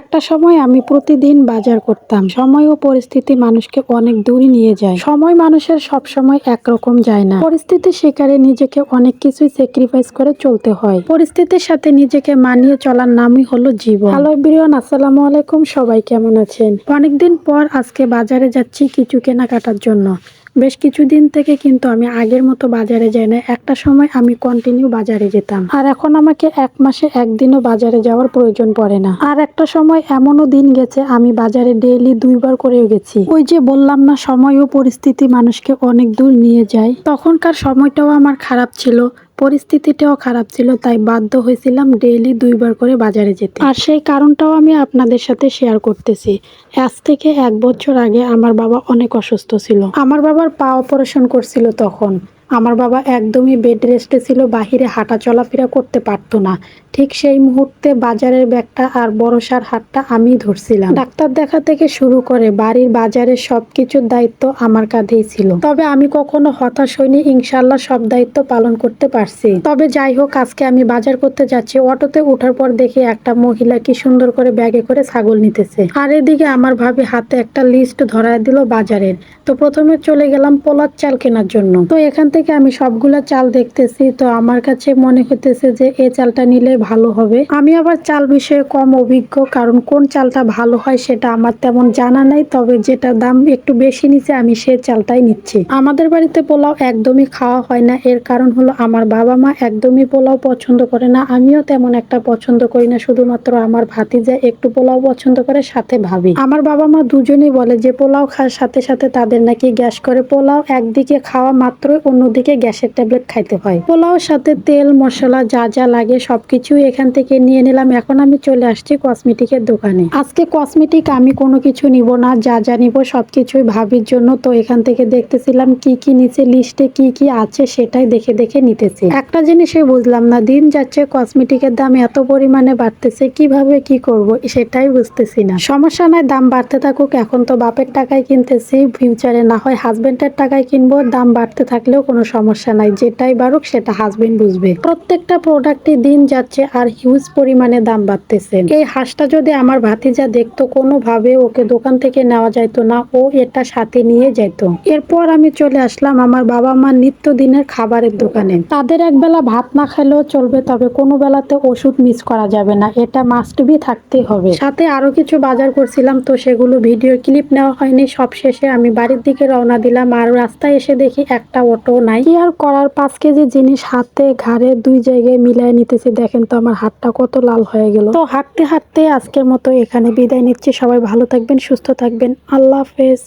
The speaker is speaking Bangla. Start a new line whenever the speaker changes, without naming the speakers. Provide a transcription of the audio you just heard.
একটা সময় আমি প্রতিদিন বাজার করতাম। সময় ও পরিস্থিতি মানুষকে অনেক দূরে নিয়ে যায়। সময় মানুষের সব সময় একরকম যায় না। পরিস্থিতির শিকারে নিজেকে অনেক কিছুই স্যাক্রিফাইস করে চলতে হয়। পরিস্থিতির সাথে নিজেকে মানিয়ে চলার নামই হলো জীবন। হ্যালো এভরিওয়ান, আসসালামু আলাইকুম। সবাই কেমন আছেন? অনেকদিন পর আজকে বাজারে যাচ্ছি কিছু কেনাকাটার জন্য। বেশ কিছুদিন থেকে কিন্তু আমি আগের মতো বাজারে যাই না। একটা সময় আমি কন্টিনিউ বাজারে যেতাম, আর এখন আমাকে এক মাসে একদিনও বাজারে যাওয়ার প্রয়োজন পড়ে না। আর একটা সময় এমনও দিন গেছে আমি বাজারে ডেইলি 2বার করেও গেছি। ওই যে বললাম না, সময় ও পরিস্থিতি মানুষকে অনেক দূর নিয়ে যায়। তখনকার সময়টাও আমার খারাপ ছিল, পরিস্থিতিটাও খারাপ ছিল, তাই বাধ্য হয়েছিলাম ডেইলি 2বার করে বাজারে যেতে। আর সেই কারণটাও আমি আপনাদের সাথে শেয়ার করতেছি। আজ থেকে 1 বছর আগে আমার বাবা অনেক অসুস্থ ছিল। আমার বাবার পা অপারেশন করছিল তখন। আমার বাবা একদমই বেড রেস্টে ছিল, বাহিরে হাঁটা চলাফেরা করতে পারতো না। ঠিক সেই মুহূর্তে বাজারের ব্যাগটা আর বড়সার হাতটা আমি ধরছিলাম। ডাক্তার দেখা থেকে শুরু করে বাড়ির বাজারের সবকিছুর দায়িত্ব আমার কাঁধেই ছিল। তবে আমি কখনো হতাশ হইনি, ইনশাল্লাহ সব দায়িত্ব পালন করতে পারছি। তবে যাই হোক, আজকে আমি বাজার করতে যাচ্ছি। অটোতে ওঠার পর দেখি একটা মহিলা কি সুন্দর করে ব্যাগে করে ছাগল নিতেছে, আর এদিকে আমার ভাবি হাতে একটা লিস্ট ধরায় দিল বাজারের। তো প্রথমে চলে গেলাম পোলার চাল কেনার জন্য। তো এখান থেকে আমি সবগুলা চাল দেখতেছি, তো আমার কাছে মনে হইতেছে যে এই চালটা নিলে ভালো হবে। আমি আবার চাল বিষয়ে কম অভিজ্ঞ, কারণ কোন চালটা ভালো হয় সেটা আমার তেমন জানা নাই। তবে যেটা দাম একটু বেশি নিচে আমি সে চালটাই নিচ্ছি। আমাদের বাড়িতে পোলাও একদমই খাওয়া হয় না, এর কারণ হলো আমার বাবা মা একদমই পোলাও পছন্দ করে না, আমিও তেমন একটা পছন্দ করি না। শুধুমাত্র আমার ভাতিজা একটু পোলাও পছন্দ করে, সাথে ভাবি। আমার বাবা মা দুজনেই বলে যে পোলাও খাওয়ার সাথে সাথে তাদের নাকি গ্যাস করে। পোলাও একদিকে খাওয়া মাত্রই অন্যদিকে গ্যাসের ট্যাবলেট খাইতে হয়। পোলাওর সাথে তেল মশলা যা যা লাগে সবকিছুই এখান থেকে নিয়ে নিলাম। এখন আমি চলে আসছি কসমেটিকের দোকানে। আজকে কসমেটিক আমি কোনো কিছু নিব না, যা যা নিব সবকিছুই ভাবির জন্য। তো এখান থেকে দেখতেছিলাম কি কি নিচে লিস্টে কি কি আছে সেটাই দেখে দেখে নিতেছি। একটা জিনিসই বুঝলাম না, দিন যাচ্ছে কসমেটিকের দাম এত পরিমাণে বাড়তেছে, কিভাবে কি করব সেটাই বুঝতেছি না। সমস্যা নাই, দাম বাড়তে থাকুক। এখন তো বাপের টাকায় কিনতেছি, ফিউচারে না হয় হাজবেন্ডের টাকায় কিনবো। দাম বাড়তে থাকলেও কোনো সমস্যা নাই, যেটাই বাড়ুক সেটা হাজবেন্ড বুঝবে। প্রত্যেকটা প্রোডাক্টে দিন যাচ্ছে আর হিউজ পরিমাণে দাম বাড়তেছে। এই হাঁসটা যদি আমার ভাতিজা দেখতো, কোনোভাবে ওকে দোকান থেকে নেওয়া যাইতো না, ও এটা সাথে নিয়ে যেত। এরপর আমি চলে আসলাম আমার বাবা মার নিত্যদিনের খাবারের দোকানে। তাদের একবেলা ভাত না খেলেও চলবে, তবে কোনো বেলাতে ওষুধ মিস করা যাবে না, এটা মাস্ট বি থাকতে হবে। সাথে আরো কিছু বাজার করছিলাম, তো সেগুলো ভিডিও ক্লিপ নেওয়া হয়নি। সব শেষে আমি বাড়ির দিকে রওনা দিলাম, আর রাস্তায় এসে দেখি একটা অটো নাই। কি আর করার, 5 কেজি জিনিস হাতে ঘাড়ে 2 জায়গায় মিলাই নিতেছি। দেখেন তো আমার হাতটা কত লাল হয়ে গেল। তো হাঁটতে হাঁটতে আজকের মতো এখানে বিদায় নিচ্ছি। সবাই ভালো থাকবেন, সুস্থ থাকবেন। আল্লাহ হাফেজ।